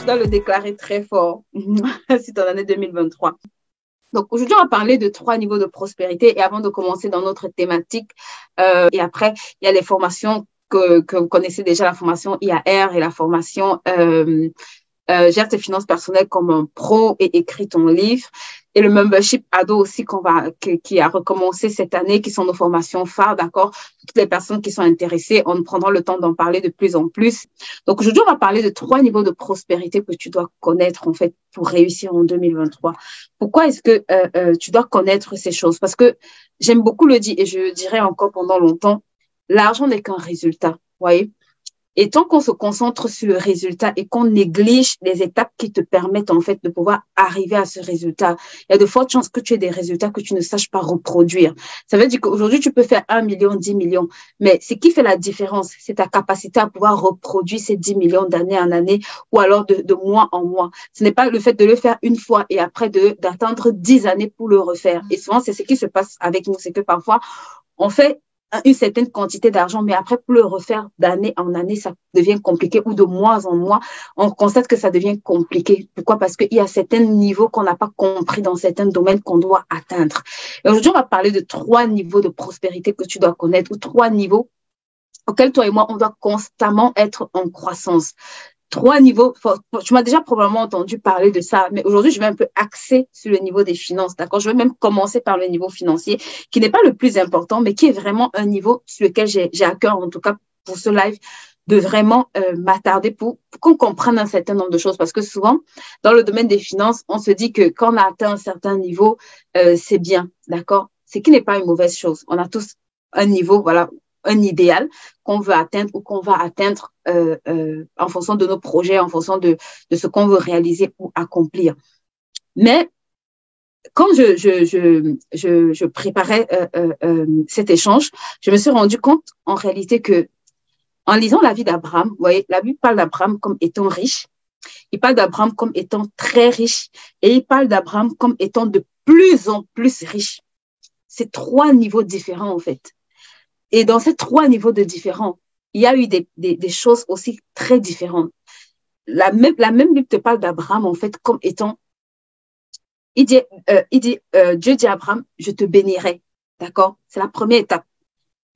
dois le déclarer très fort si ton année 2023. Donc, aujourd'hui, on va parler de 3 niveaux de prospérité. Et avant de commencer dans notre thématique, et après, il y a les formations que vous connaissez déjà, la formation IAR et la formation Gère tes finances personnelles comme un pro et écris ton livre. Et le membership ado aussi qui a recommencé cette année, qui sont nos formations phares, d'accord? Toutes les personnes qui sont intéressées, on prendra le temps d'en parler de plus en plus. Donc aujourd'hui, on va parler de 3 niveaux de prospérité que tu dois connaître en fait pour réussir en 2023. Pourquoi est-ce que tu dois connaître ces choses? Parce que j'aime beaucoup le dire et je dirais encore pendant longtemps, l'argent n'est qu'un résultat, vous voyez? Et tant qu'on se concentre sur le résultat et qu'on néglige les étapes qui te permettent en fait de pouvoir arriver à ce résultat, il y a de fortes chances que tu aies des résultats que tu ne saches pas reproduire. Ça veut dire qu'aujourd'hui, tu peux faire 1 million, 10 millions, mais ce qui fait la différence, c'est ta capacité à pouvoir reproduire ces 10 millions d'année en année ou alors de mois en mois. Ce n'est pas le fait de le faire une fois et après d'attendre 10 années pour le refaire. Et souvent, c'est ce qui se passe avec nous, c'est que parfois, on fait une certaine quantité d'argent, mais après, pour le refaire d'année en année, ça devient compliqué ou de mois en mois, on constate que ça devient compliqué. Pourquoi? Parce qu'il y a certains niveaux qu'on n'a pas compris dans certains domaines qu'on doit atteindre. Et aujourd'hui, on va parler de 3 niveaux de prospérité que tu dois connaître ou 3 niveaux auxquels toi et moi, on doit constamment être en croissance. 3 niveaux, tu m'as déjà probablement entendu parler de ça, mais aujourd'hui, je vais un peu axer sur le niveau des finances, d'accord? Je vais même commencer par le niveau financier, qui n'est pas le plus important, mais qui est vraiment un niveau sur lequel j'ai à cœur, en tout cas pour ce live, de vraiment m'attarder pour qu'on comprenne un certain nombre de choses. Parce que souvent, dans le domaine des finances, on se dit que quand on a atteint un certain niveau, c'est bien, d'accord? Ce qui n'est pas une mauvaise chose. On a tous un niveau, voilà, un idéal qu'on veut atteindre ou qu'on va atteindre en fonction de nos projets, en fonction de ce qu'on veut réaliser ou accomplir. Mais quand je préparais cet échange, je me suis rendu compte en réalité que en lisant la vie d'Abraham, vous voyez, la Bible parle d'Abraham comme étant riche, il parle d'Abraham comme étant très riche et il parle d'Abraham comme étant de plus en plus riche. C'est 3 niveaux différents en fait. Et dans ces 3 niveaux de différents, il y a eu des choses aussi très différentes. La même Bible te parle d'Abraham, en fait, comme étant, Dieu dit à Abraham, je te bénirai. D'accord? C'est la première étape.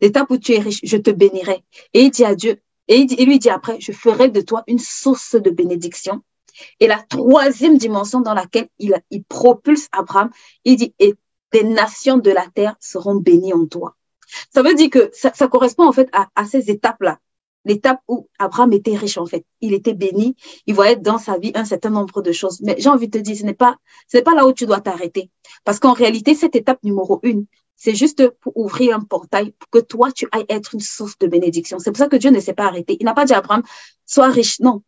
L'étape où tu es riche, je te bénirai. Et il dit à Dieu, il lui dit après, je ferai de toi une source de bénédiction. Et la 3e dimension dans laquelle il propulse Abraham, il dit, et les nations de la terre seront bénies en toi. Ça veut dire que ça correspond en fait à ces étapes-là. L'étape où Abraham était riche en fait. Il était béni, il voyait dans sa vie un certain nombre de choses. Mais j'ai envie de te dire, ce n'est pas là où tu dois t'arrêter. Parce qu'en réalité, cette étape numéro 1, c'est juste pour ouvrir un portail pour que toi, tu ailles être une source de bénédiction. C'est pour ça que Dieu ne s'est pas arrêté. Il n'a pas dit à Abraham, sois riche. Non.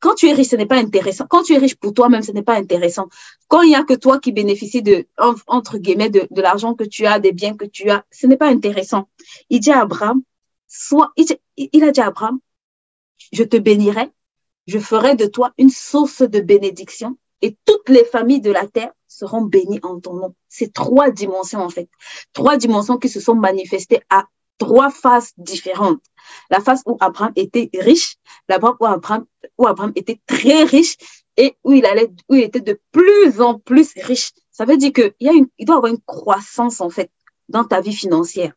Quand tu es riche, ce n'est pas intéressant. Quand tu es riche pour toi-même, ce n'est pas intéressant. Quand il n'y a que toi qui bénéficie entre guillemets, de l'argent que tu as, des biens que tu as, ce n'est pas intéressant. Il dit à Abraham, il a dit à Abraham, je te bénirai, je ferai de toi une source de bénédiction et toutes les familles de la terre seront bénies en ton nom. C'est 3 dimensions en fait. 3 dimensions qui se sont manifestées à 3 phases différentes. La phase où Abraham était riche, la phase où Abraham était très riche et où il était de plus en plus riche. Ça veut dire qu'il doit y avoir une croissance en fait dans ta vie financière.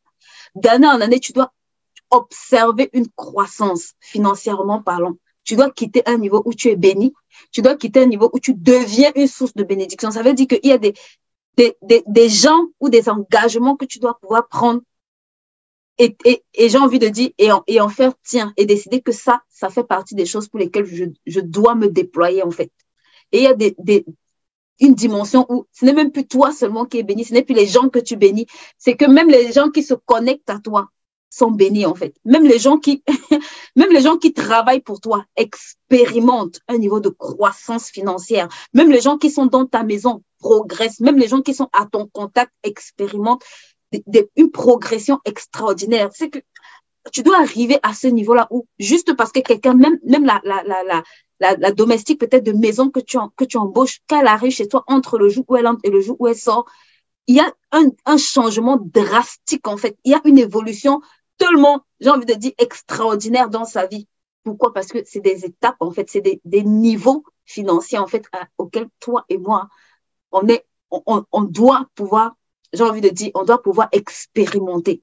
D'année en année, tu dois observer une croissance financièrement parlant. Tu dois quitter un niveau où tu es béni. Tu dois quitter un niveau où tu deviens une source de bénédiction. Ça veut dire qu'il y a des gens ou des engagements que tu dois pouvoir prendre et j'ai envie de dire, et en faire tien, et décider que ça fait partie des choses pour lesquelles je dois me déployer, en fait. Et il y a une dimension où ce n'est même plus toi seulement qui es béni, ce n'est plus les gens que tu bénis, c'est que même les gens qui se connectent à toi sont bénis, en fait. Même les gens qui travaillent pour toi expérimentent un niveau de croissance financière. Même les gens qui sont dans ta maison progressent. Même les gens qui sont à ton contact expérimentent une progression extraordinaire. C'est que tu dois arriver à ce niveau-là où, juste parce que quelqu'un, même la domestique peut-être de maison que tu embauches, quand elle arrive chez toi entre le jour où elle entre et le jour où elle sort, il y a un changement drastique en fait. Il y a une évolution tellement, j'ai envie de dire, extraordinaire dans sa vie. Pourquoi? Parce que c'est des étapes en fait, c'est des niveaux financiers, en fait, auxquels toi et moi, on doit pouvoir, j'ai envie de dire, on doit pouvoir expérimenter.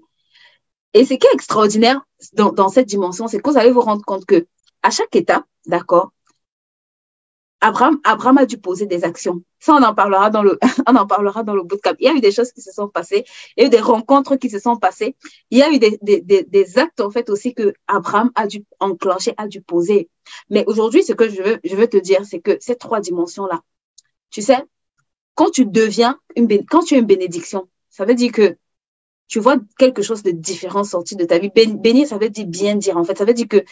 Et ce qui est extraordinaire dans cette dimension, c'est que vous allez vous rendre compte que à chaque étape, d'accord, Abraham a dû poser des actions. Ça, on en parlera on en parlera dans le bootcamp. Il y a eu des choses qui se sont passées, il y a eu des rencontres qui se sont passées, il y a eu des actes, en fait, aussi que Abraham a dû enclencher, a dû poser. Mais aujourd'hui, ce que je veux te dire, c'est que ces trois dimensions-là, tu sais, quand tu quand tu es une bénédiction, ça veut dire que tu vois quelque chose de différent sortir de ta vie. Bénir, ça veut dire bien dire, en fait. Ça veut dire que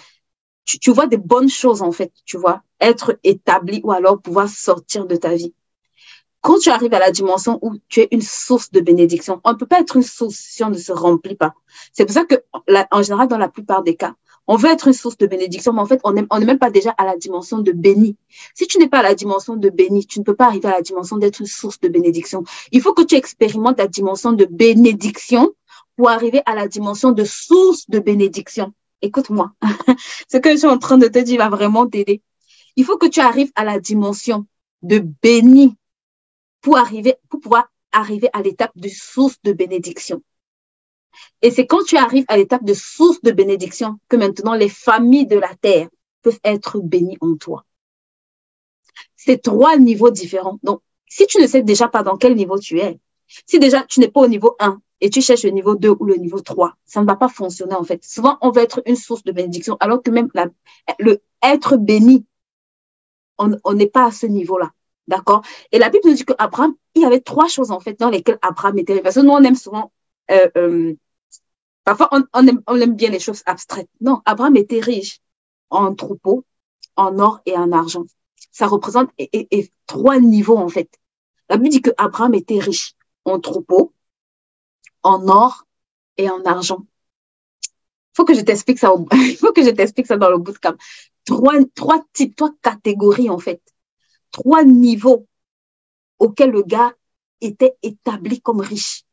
tu vois des bonnes choses, en fait, tu vois, être établi ou alors pouvoir sortir de ta vie. Quand tu arrives à la dimension où tu es une source de bénédiction, on ne peut pas être une source si on ne se remplit pas. C'est pour ça que, en général, dans la plupart des cas, on veut être une source de bénédiction, mais en fait, on n'est même pas déjà à la dimension de béni. Si tu n'es pas à la dimension de béni, tu ne peux pas arriver à la dimension d'être une source de bénédiction. Il faut que tu expérimentes la dimension de bénédiction pour arriver à la dimension de source de bénédiction. Écoute-moi, ce que je suis en train de te dire va vraiment t'aider. Il faut que tu arrives à la dimension de béni pour pouvoir arriver à l'étape de source de bénédiction. Et c'est quand tu arrives à l'étape de source de bénédiction que maintenant les familles de la terre peuvent être bénies en toi. C'est trois niveaux différents. Donc, si tu ne sais déjà pas dans quel niveau tu es, si déjà tu n'es pas au niveau 1 et tu cherches le niveau 2 ou le niveau 3, ça ne va pas fonctionner en fait. Souvent, on veut être une source de bénédiction alors que même le être béni, on n'est pas à ce niveau-là. D'accord? Et la Bible nous dit qu'Abraham, il y avait trois choses en fait dans lesquelles Abraham était riche. Parce que nous, on aime souvent, parfois on aime bien les choses abstraites. Non, Abraham était riche en troupeaux, en or et en argent. Ça représente trois niveaux en fait. La Bible dit qu'Abraham était riche en troupeaux, en or et en argent. Il faut que je t'explique ça. Il faut que je t'explique ça dans le bootcamp. Trois types, trois catégories en fait. Trois niveaux auxquels le gars était établi comme riche.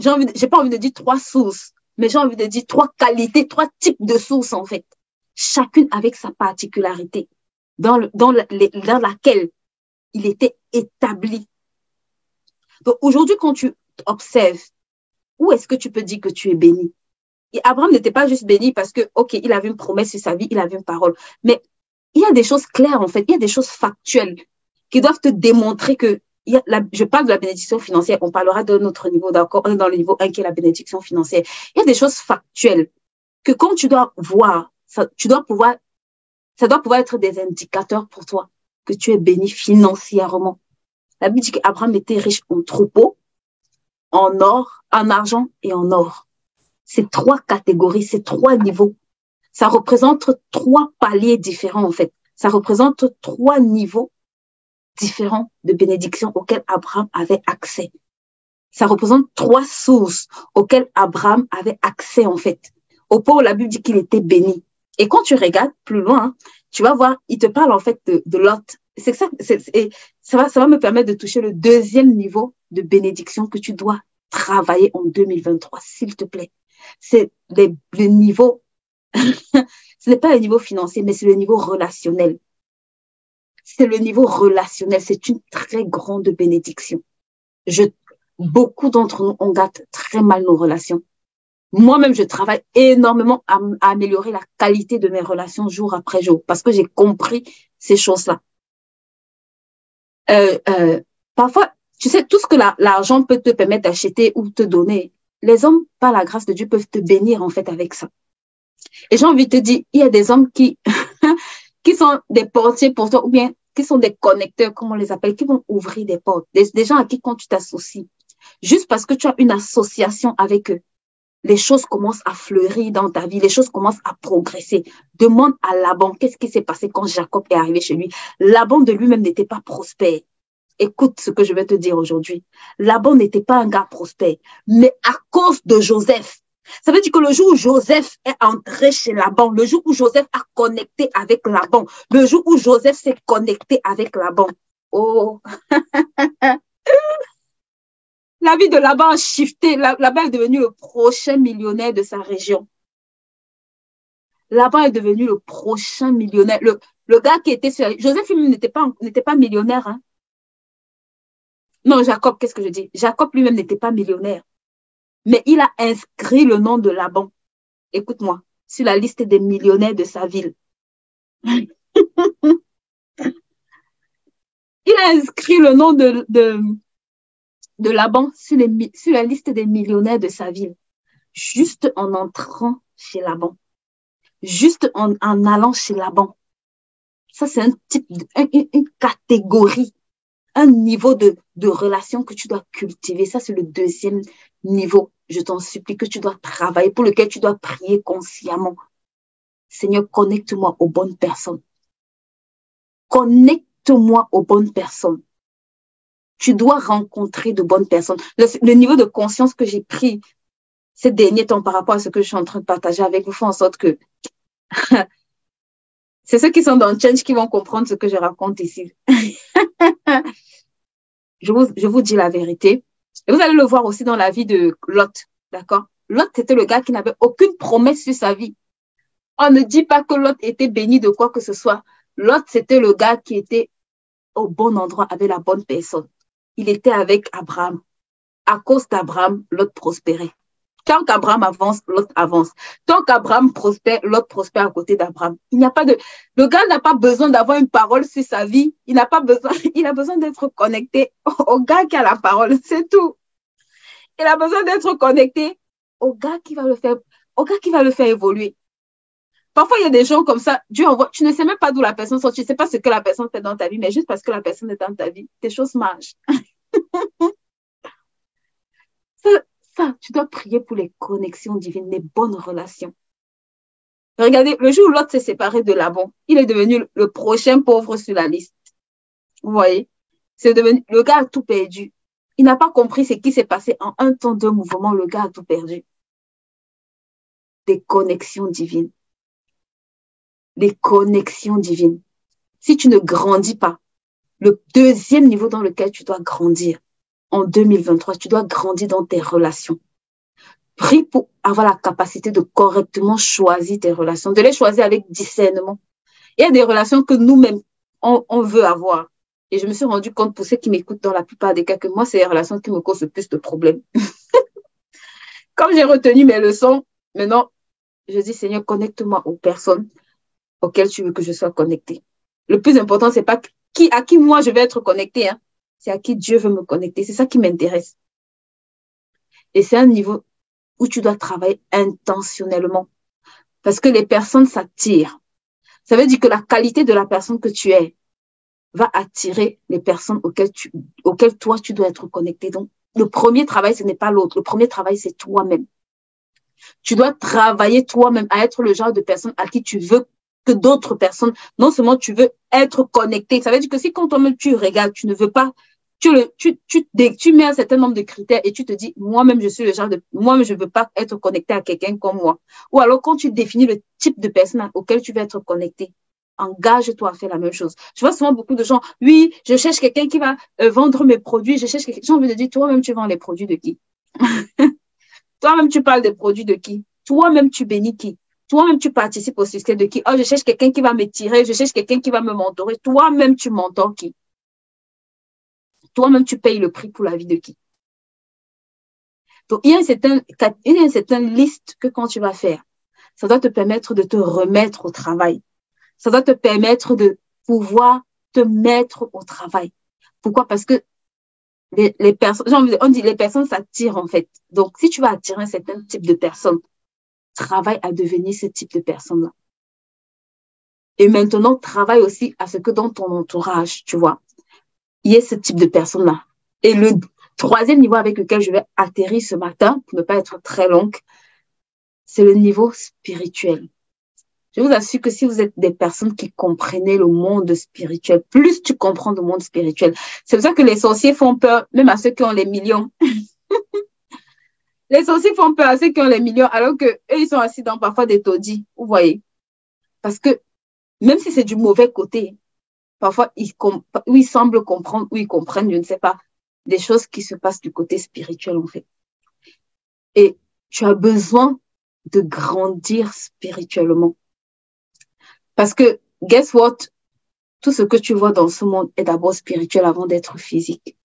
J'ai pas envie de dire trois sources, mais j'ai envie de dire trois qualités, trois types de sources en fait. Chacune avec sa particularité dans laquelle il était établi. Donc aujourd'hui, quand tu observes, où est-ce que tu peux dire que tu es béni? Et Abraham n'était pas juste béni parce que, ok, il avait une promesse sur sa vie, il avait une parole. Mais il y a des choses claires, en fait. Il y a des choses factuelles qui doivent te démontrer que, je parle de la bénédiction financière, on parlera d'un autre niveau, d'accord? On est dans le niveau 1 qui est la bénédiction financière. Il y a des choses factuelles que quand tu dois voir, ça doit pouvoir être des indicateurs pour toi que tu es béni financièrement. La Bible dit qu'Abraham était riche en troupeaux, en or, en argent et en or. Ces trois catégories, ces trois niveaux, ça représente trois paliers différents en fait. Ça représente trois niveaux différents de bénédiction auxquels Abraham avait accès. Ça représente trois sources auxquelles Abraham avait accès en fait. Au point où la Bible dit qu'il était béni. Et quand tu regardes plus loin, tu vas voir, il te parle en fait de Lot. C'est ça, ça va me permettre de toucher le deuxième niveau de bénédiction que tu dois travailler en 2023, s'il te plaît. C'est le niveau, ce n'est pas le niveau financier, mais c'est le niveau relationnel. C'est le niveau relationnel, c'est une très grande bénédiction. Beaucoup d'entre nous, on gâte très mal nos relations. Moi-même, je travaille énormément à améliorer la qualité de mes relations jour après jour, parce que j'ai compris ces choses-là. Parfois, tu sais, tout ce que l'argent peut te permettre d'acheter ou te donner, les hommes, par la grâce de Dieu, peuvent te bénir en fait avec ça. Et j'ai envie de te dire, il y a des hommes qui sont des portiers pour toi, ou bien qui sont des connecteurs, comme on les appelle, qui vont ouvrir des portes. Des gens à qui, quand tu t'associes, juste parce que tu as une association avec eux, les choses commencent à fleurir dans ta vie, les choses commencent à progresser. Demande à Laban, qu'est-ce qui s'est passé quand Jacob est arrivé chez lui? Laban de lui-même n'était pas prospère. Écoute ce que je vais te dire aujourd'hui. Laban n'était pas un gars prospère, mais à cause de Joseph. Ça veut dire que le jour où Joseph est entré chez Laban, le jour où Joseph a connecté avec Laban, le jour où Joseph s'est connecté avec Laban, oh, la vie de Laban a shifté. Laban est devenu le prochain millionnaire de sa région. Laban est devenu le prochain millionnaire, Le gars qui était sur Joseph lui-même n'était pas millionnaire. Hein. Non, Jacob, qu'est-ce que je dis? Jacob lui-même n'était pas millionnaire. Mais il a inscrit le nom de Laban, écoute-moi, sur la liste des millionnaires de sa ville. Il a inscrit le nom de Laban sur la liste des millionnaires de sa ville, juste en entrant chez Laban, juste en allant chez Laban. Ça, c'est un type, une catégorie, un niveau de relation que tu dois cultiver. Ça, c'est le deuxième niveau, je t'en supplie, que tu dois travailler, pour lequel tu dois prier consciemment. Seigneur, connecte-moi aux bonnes personnes. Connecte-moi aux bonnes personnes. Tu dois rencontrer de bonnes personnes. Le niveau de conscience que j'ai pris ces derniers temps par rapport à ce que je suis en train de partager avec vous fait en sorte que c'est ceux qui sont dans le change qui vont comprendre ce que je raconte ici. Je vous dis la vérité. Et vous allez le voir aussi dans la vie de Lot. D'accord? Lot, c'était le gars qui n'avait aucune promesse sur sa vie. On ne dit pas que Lot était béni de quoi que ce soit. Lot, c'était le gars qui était au bon endroit avec la bonne personne. Il était avec Abraham. À cause d'Abraham, Lot prospérait. Tant qu'Abraham avance, Lot avance. Tant qu'Abraham prospère, Lot prospère à côté d'Abraham. Le gars n'a pas besoin d'avoir une parole sur sa vie. Il a besoin d'être connecté au gars qui a la parole. C'est tout. Il a besoin d'être connecté au gars qui va le faire évoluer. Parfois, il y a des gens comme ça, Dieu envoie, tu ne sais même pas d'où la personne sort, tu ne sais pas ce que la personne fait dans ta vie, mais juste parce que la personne est dans ta vie, tes choses marchent. Ça, tu dois prier pour les connexions divines, les bonnes relations. Regardez, le jour où l'autre s'est séparé de Laban, il est devenu le prochain pauvre sur la liste. Vous voyez? Le gars a tout perdu. Il n'a pas compris ce qui s'est passé en un temps de mouvement, le gars a tout perdu. Des connexions divines. Des connexions divines. Si tu ne grandis pas, le deuxième niveau dans lequel tu dois grandir en 2023, tu dois grandir dans tes relations. Prie pour avoir la capacité de correctement choisir tes relations, de les choisir avec discernement. Il y a des relations que nous-mêmes, on veut avoir. Et je me suis rendu compte, pour ceux qui m'écoutent dans la plupart des cas, que moi, c'est les relations qui me causent le plus de problèmes. Comme j'ai retenu mes leçons, maintenant, je dis, Seigneur, connecte-moi aux personnes auxquelles tu veux que je sois connectée. Le plus important, c'est pas à qui moi je vais être connectée, hein. C'est à qui Dieu veut me connecter. C'est ça qui m'intéresse. Et c'est un niveau où tu dois travailler intentionnellement. Parce que les personnes s'attirent. Ça veut dire que la qualité de la personne que tu es va attirer les personnes auxquelles toi, tu dois être connecté. Donc, le premier travail, ce n'est pas l'autre. Le premier travail, c'est toi-même. Tu dois travailler toi-même à être le genre de personne à qui tu veux que d'autres personnes, non seulement tu veux être connecté. Ça veut dire que si quand toi-même tu regardes, tu ne veux pas, tu mets un certain nombre de critères et tu te dis, moi-même, je suis le genre moi-même, je ne veux pas être connecté à quelqu'un comme moi. Ou alors, quand tu définis le type de personne auquel tu veux être connecté, engage-toi à faire la même chose. Je vois souvent beaucoup de gens, oui, je cherche quelqu'un qui va vendre mes produits, je cherche quelqu'un. J'ai envie de dire, toi-même, tu vends les produits de qui? Toi-même, tu parles des produits de qui? Toi-même, tu bénis qui? Toi-même, tu participes au succès de qui? Oh, je cherche quelqu'un qui va me tirer, je cherche quelqu'un qui va me mentorer. Toi-même, tu mentors qui? Toi-même, tu payes le prix pour la vie de qui? Donc, il y a une certaine liste que quand tu vas faire, ça doit te permettre de te remettre au travail. Ça doit te permettre de pouvoir te mettre au travail. Pourquoi? Parce que les personnes, on dit les personnes s'attirent en fait. Donc, si tu vas attirer un certain type de personnes, travaille à devenir ce type de personne-là. Et maintenant, travaille aussi à ce que dans ton entourage, tu vois, il y ait ce type de personne-là. Et le troisième niveau avec lequel je vais atterrir ce matin, pour ne pas être très longue, c'est le niveau spirituel. Je vous assure que si vous êtes des personnes qui comprenez le monde spirituel, plus tu comprends le monde spirituel, c'est pour ça que les sorciers font peur, même à ceux qui ont les millions. Les sorciers font peur à ceux qui ont les millions, alors que eux, ils sont assis dans parfois des taudis, vous voyez. Parce que même si c'est du mauvais côté, parfois ils semblent comprendre ou ils comprennent, je ne sais pas, des choses qui se passent du côté spirituel en fait. Et tu as besoin de grandir spirituellement. Parce que, guess what? tout ce que tu vois dans ce monde est d'abord spirituel avant d'être physique.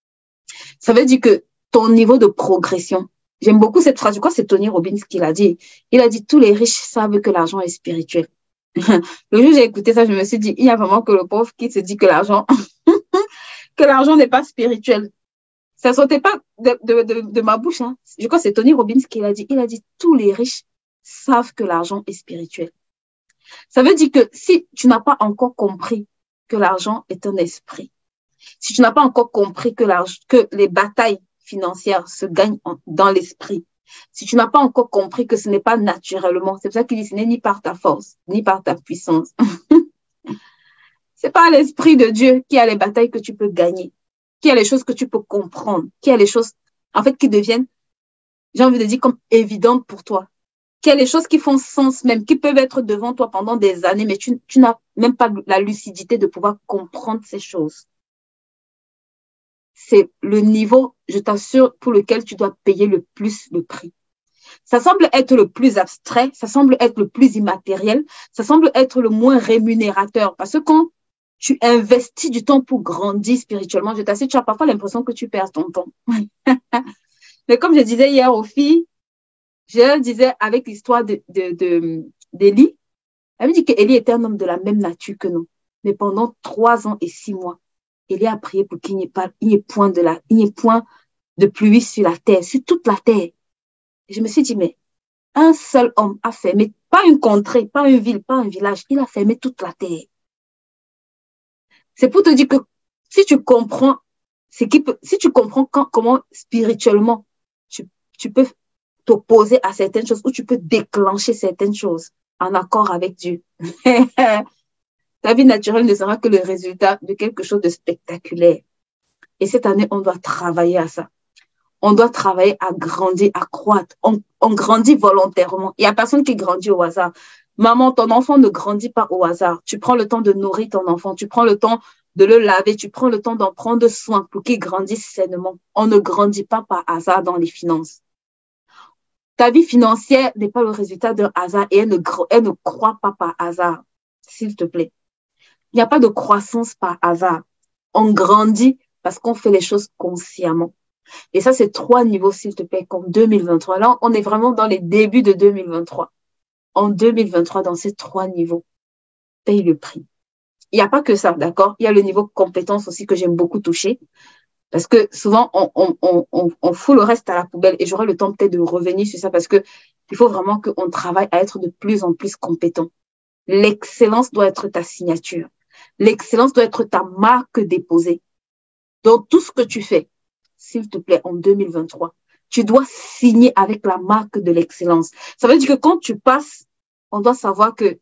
Ça veut dire que ton niveau de progression, j'aime beaucoup cette phrase, je crois que c'est Tony Robbins qui l'a dit. Il a dit, tous les riches savent que l'argent est spirituel. Le jour où j'ai écouté ça, je me suis dit, il y a vraiment que le pauvre qui se dit que l'argent, que l'argent n'est pas spirituel. Ça sortait pas de ma bouche, hein. Je crois que c'est Tony Robbins qui l'a dit. Il a dit, tous les riches savent que l'argent est spirituel. Ça veut dire que si tu n'as pas encore compris que l'argent est un esprit, si tu n'as pas encore compris que les batailles financières se gagnent dans l'esprit, si tu n'as pas encore compris que ce n'est pas naturellement, c'est pour ça qu'il dit ce n'est ni par ta force, ni par ta puissance. C'est pas l'esprit de Dieu qui a les batailles que tu peux gagner, qui a les choses que tu peux comprendre, qui a les choses, en fait, qui deviennent, j'ai envie de dire, comme évidentes pour toi, qui a les choses qui font sens même, qui peuvent être devant toi pendant des années, mais tu n'as même pas la lucidité de pouvoir comprendre ces choses. C'est le niveau, je t'assure, pour lequel tu dois payer le plus le prix. Ça semble être le plus abstrait, ça semble être le plus immatériel, ça semble être le moins rémunérateur. Parce que quand tu investis du temps pour grandir spirituellement, je t'assure, tu as parfois l'impression que tu perds ton temps. Mais comme je disais hier aux filles, je disais avec l'histoire d'Élie, elle me dit qu'Élie était un homme de la même nature que nous. Mais pendant 3 ans et 6 mois, Élie a prié pour qu'il n'y ait point de pluie sur la terre, sur toute la terre. Et je me suis dit, mais un seul homme a fermé, pas une contrée, pas une ville, pas un village, il a fermé toute la terre. C'est pour te dire que si tu comprends, comment spirituellement tu peux t'opposer à certaines choses ou tu peux déclencher certaines choses en accord avec Dieu. Ta vie naturelle ne sera que le résultat de quelque chose de spectaculaire. Et cette année, on doit travailler à ça. On doit travailler à grandir, à croître. On grandit volontairement. Il n'y a personne qui grandit au hasard. Maman, ton enfant ne grandit pas au hasard. Tu prends le temps de nourrir ton enfant. Tu prends le temps de le laver. Tu prends le temps d'en prendre soin pour qu'il grandisse sainement. On ne grandit pas par hasard dans les finances. Ta vie financière n'est pas le résultat d'un hasard et elle ne croît pas par hasard, s'il te plaît. Il n'y a pas de croissance par hasard. On grandit parce qu'on fait les choses consciemment. Et ça, c'est 3 niveaux, s'il te plaît, comme 2023. Là, on est vraiment dans les débuts de 2023. En 2023, dans ces 3 niveaux, paye le prix. Il n'y a pas que ça, d'accord? Il y a le niveau compétence aussi que j'aime beaucoup toucher. Parce que souvent, on fout le reste à la poubelle et j'aurai le temps peut-être de revenir sur ça parce que il faut vraiment qu'on travaille à être de plus en plus compétent. L'excellence doit être ta signature. L'excellence doit être ta marque déposée. Dans tout ce que tu fais, s'il te plaît, en 2023, tu dois signer avec la marque de l'excellence. Ça veut dire que quand tu passes, on doit savoir que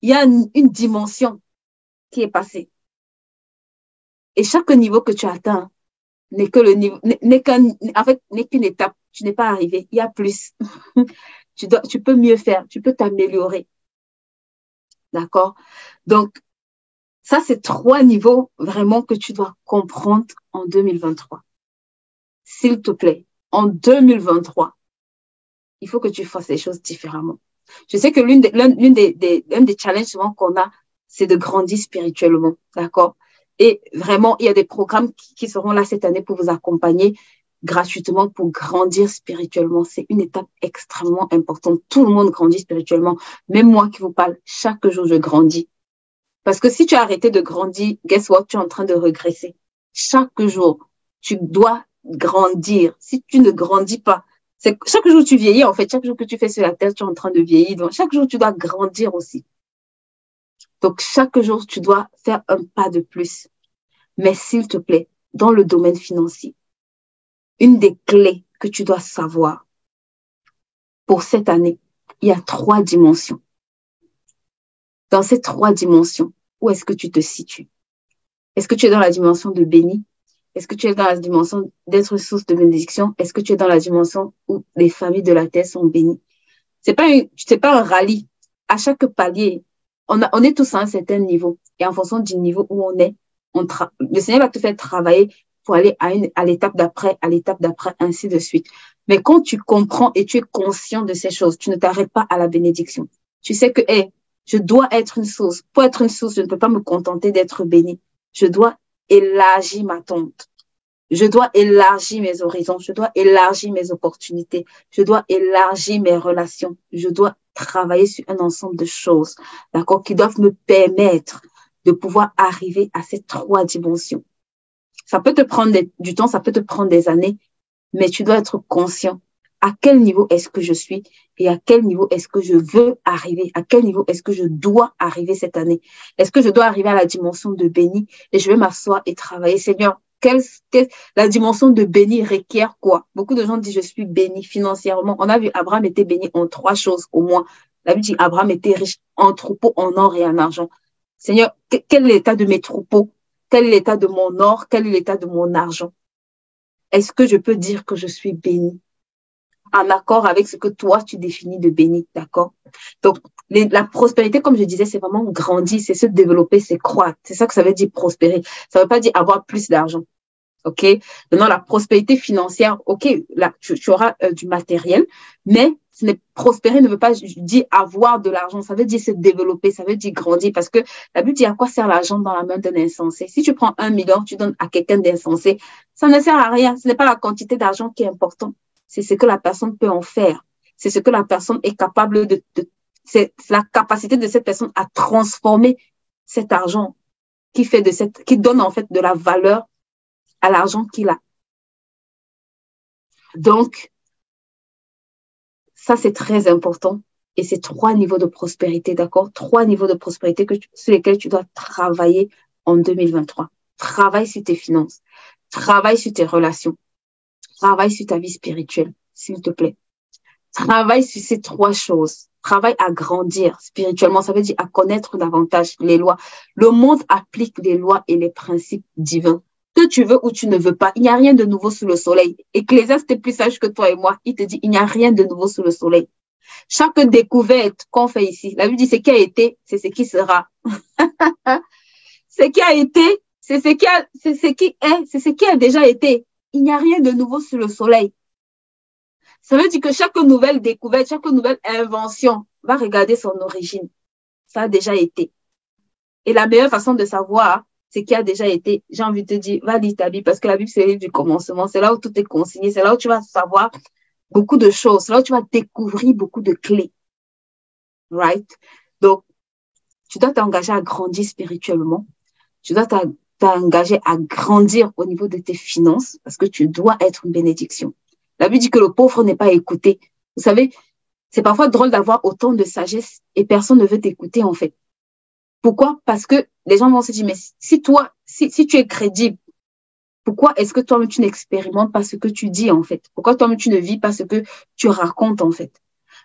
il y a une dimension qui est passée. Et chaque niveau que tu atteins n'est que le niveau, n'est qu'une étape. Tu n'es pas arrivé. Il y a plus. Tu peux mieux faire. Tu peux t'améliorer. D'accord? Donc, ça, c'est 3 niveaux vraiment que tu dois comprendre en 2023. S'il te plaît, en 2023, il faut que tu fasses les choses différemment. Je sais que l'un des challenges souvent qu'on a, c'est de grandir spirituellement. D'accord? Et vraiment, il y a des programmes qui seront là cette année pour vous accompagner gratuitement pour grandir spirituellement. C'est une étape extrêmement importante. Tout le monde grandit spirituellement. Même moi qui vous parle, chaque jour, je grandis. Parce que si tu as arrêté de grandir, guess what? Tu es en train de régresser. Chaque jour, tu dois grandir. Si tu ne grandis pas, c'est chaque jour tu vieillis, en fait. Chaque jour que tu fais sur la terre, tu es en train de vieillir. Donc, chaque jour, tu dois grandir aussi. Donc, chaque jour, tu dois faire un pas de plus. Mais s'il te plaît, dans le domaine financier, une des clés que tu dois savoir pour cette année, il y a 3 dimensions. Dans ces 3 dimensions, où est-ce que tu te situes? Est-ce que tu es dans la dimension de béni? Est-ce que tu es dans la dimension d'être source de bénédiction? Est-ce que tu es dans la dimension où les familles de la terre sont bénies? C'est pas un rallye. À chaque palier, on est tous à un certain niveau. Et en fonction du niveau où on est, le Seigneur va te faire travailler pour aller à l'étape d'après, ainsi de suite. Mais quand tu comprends et tu es conscient de ces choses, tu ne t'arrêtes pas à la bénédiction. Tu sais que, Je dois être une source. Pour être une source, je ne peux pas me contenter d'être béni. Je dois élargir ma tente. Je dois élargir mes horizons. Je dois élargir mes opportunités. Je dois élargir mes relations. Je dois travailler sur un ensemble de choses, d'accord, qui doivent me permettre de pouvoir arriver à ces 3 dimensions. Ça peut te prendre du temps, ça peut te prendre des années, mais tu dois être conscient à quel niveau est-ce que je suis et à quel niveau est-ce que je veux arriver, à quel niveau est-ce que je dois arriver cette année. Est-ce que je dois arriver à la dimension de béni et je vais m'asseoir et travailler. Seigneur, la dimension de béni requiert quoi? Beaucoup de gens disent je suis béni financièrement. On a vu Abraham était béni en 3 choses au moins. La Bible dit Abraham était riche en troupeaux, en or et en argent. Seigneur, quel est l'état de mes troupeaux? Quel est l'état de mon or? Quel est l'état de mon argent? Est-ce que je peux dire que je suis béni en accord avec ce que toi, tu définis de béni, d'accord? Donc, la prospérité, comme je disais, c'est vraiment grandir, c'est se développer, c'est croître. C'est ça que ça veut dire prospérer. Ça veut pas dire avoir plus d'argent, ok? Maintenant, la prospérité financière, ok, là, tu auras du matériel, mais prospérer ne veut pas dire avoir de l'argent, ça veut dire se développer, ça veut dire grandir, parce que la Bible dit à quoi sert l'argent dans la main d'un insensé? Si tu prends 1 million, tu donnes à quelqu'un d'insensé, ça ne sert à rien. Ce n'est pas la quantité d'argent qui est importante. C'est ce que la personne peut en faire. C'est ce que la personne est capable c'est la capacité de cette personne à transformer cet argent qui donne en fait de la valeur à l'argent qu'il a. Donc, ça c'est très important. Et c'est 3 niveaux de prospérité, d'accord? 3 niveaux de prospérité sur lesquels tu dois travailler en 2023. Travaille sur tes finances. Travaille sur tes relations. Travaille sur ta vie spirituelle, s'il te plaît. Travaille sur ces 3 choses. Travaille à grandir spirituellement. Ça veut dire à connaître davantage les lois. Le monde applique les lois et les principes divins. Que tu veux ou tu ne veux pas, il n'y a rien de nouveau sous le soleil. Ecclésiaste est plus sage que toi et moi. Il te dit, il n'y a rien de nouveau sous le soleil. Chaque découverte qu'on fait ici, la Bible dit, ce qui a été, c'est ce qui sera. Ce qui a été, c'est ce qui est, c'est ce qui a déjà été. Il n'y a rien de nouveau sur le soleil. Ça veut dire que chaque nouvelle découverte, chaque nouvelle invention va regarder son origine. Ça a déjà été. Et la meilleure façon de savoir ce qui a déjà été, j'ai envie de te dire, va lire ta Bible, parce que la Bible, c'est le livre du commencement. C'est là où tout est consigné. C'est là où tu vas savoir beaucoup de choses. C'est là où tu vas découvrir beaucoup de clés. Right? Donc, tu dois t'engager à grandir spirituellement. Tu dois t'engager à grandir au niveau de tes finances, parce que tu dois être une bénédiction. La Bible dit que le pauvre n'est pas écouté. Vous savez, c'est parfois drôle d'avoir autant de sagesse et personne ne veut t'écouter, en fait. Pourquoi? Parce que les gens vont se dire, mais si tu es crédible, pourquoi est-ce que toi-même tu n'expérimentes pas ce que tu dis, en fait? Pourquoi toi-même tu ne vis pas ce que tu racontes, en fait?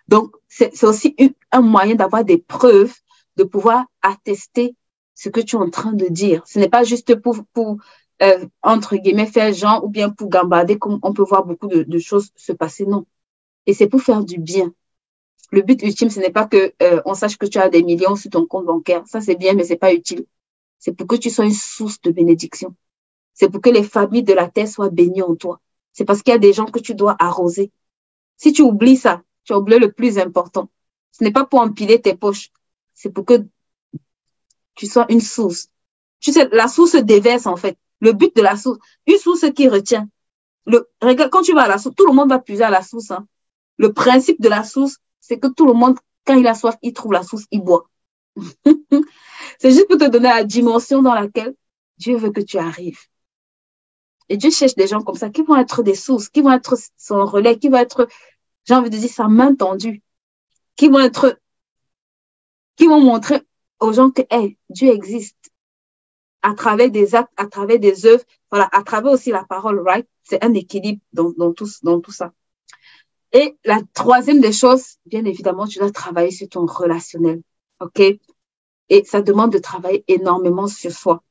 Donc, c'est aussi un moyen d'avoir des preuves, de pouvoir attester ce que tu es en train de dire. Ce n'est pas juste pour entre guillemets, faire genre ou bien pour gambader, comme on peut voir beaucoup de choses se passer, non. Et c'est pour faire du bien. Le but ultime, ce n'est pas que on sache que tu as des millions sur ton compte bancaire. Ça, c'est bien, mais c'est pas utile. C'est pour que tu sois une source de bénédiction. C'est pour que les familles de la terre soient bénies en toi. C'est parce qu'il y a des gens que tu dois arroser. Si tu oublies ça, tu as oublié le plus important. Ce n'est pas pour empiler tes poches. C'est pour que tu sois une source. Tu sais, la source déverse, en fait. Le but de la source, une source qui retient. Regarde, quand tu vas à la source, tout le monde va puiser à la source. Hein. Le principe de la source, c'est que tout le monde, quand il a soif, il trouve la source, il boit. C'est juste pour te donner la dimension dans laquelle Dieu veut que tu arrives. Et Dieu cherche des gens comme ça, qui vont être des sources, qui vont être son relais, qui vont être, j'ai envie de dire, sa main tendue, qui vont montrer aux gens que, hey, Dieu existe. À travers des actes, à travers des œuvres, voilà, à travers aussi la parole, right? C'est un équilibre dans tout ça. Et la 3e des choses, bien évidemment, tu dois travailler sur ton relationnel, ok? Et ça demande de travailler énormément sur soi.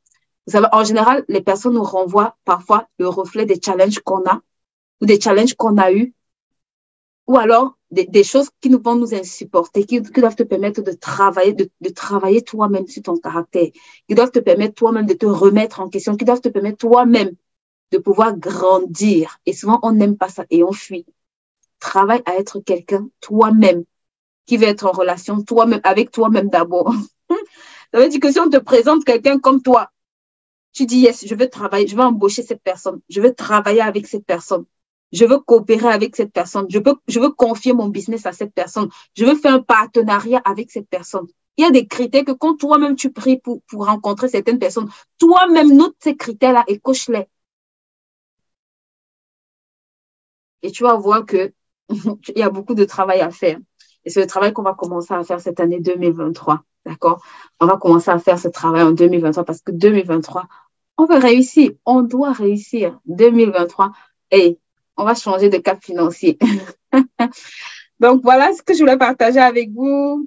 Vous savez, en général, les personnes nous renvoient parfois le reflet des challenges qu'on a ou des challenges qu'on a eus ou alors des choses qui vont nous insupporter, qui doivent te permettre de travailler toi-même sur ton caractère, qui doivent te permettre toi-même de te remettre en question, qui doivent te permettre toi-même de pouvoir grandir. Et souvent, on n'aime pas ça et on fuit. Travaille à être quelqu'un toi-même qui veut être en relation toi-même, avec toi-même d'abord. Ça veut dire que si on te présente quelqu'un comme toi, tu dis, yes, je veux travailler, je veux embaucher cette personne, je veux travailler avec cette personne, je veux coopérer avec cette personne, je veux confier mon business à cette personne, je veux faire un partenariat avec cette personne. Il y a des critères que quand toi-même tu pries pour rencontrer certaines personnes, toi-même note ces critères-là et coche-les. Et tu vas voir que il y a beaucoup de travail à faire. Et c'est le travail qu'on va commencer à faire cette année 2023. D'accord? On va commencer à faire ce travail en 2023 parce que 2023, on veut réussir. On doit réussir. 2023, et on va changer de cap financier. Donc, voilà ce que je voulais partager avec vous.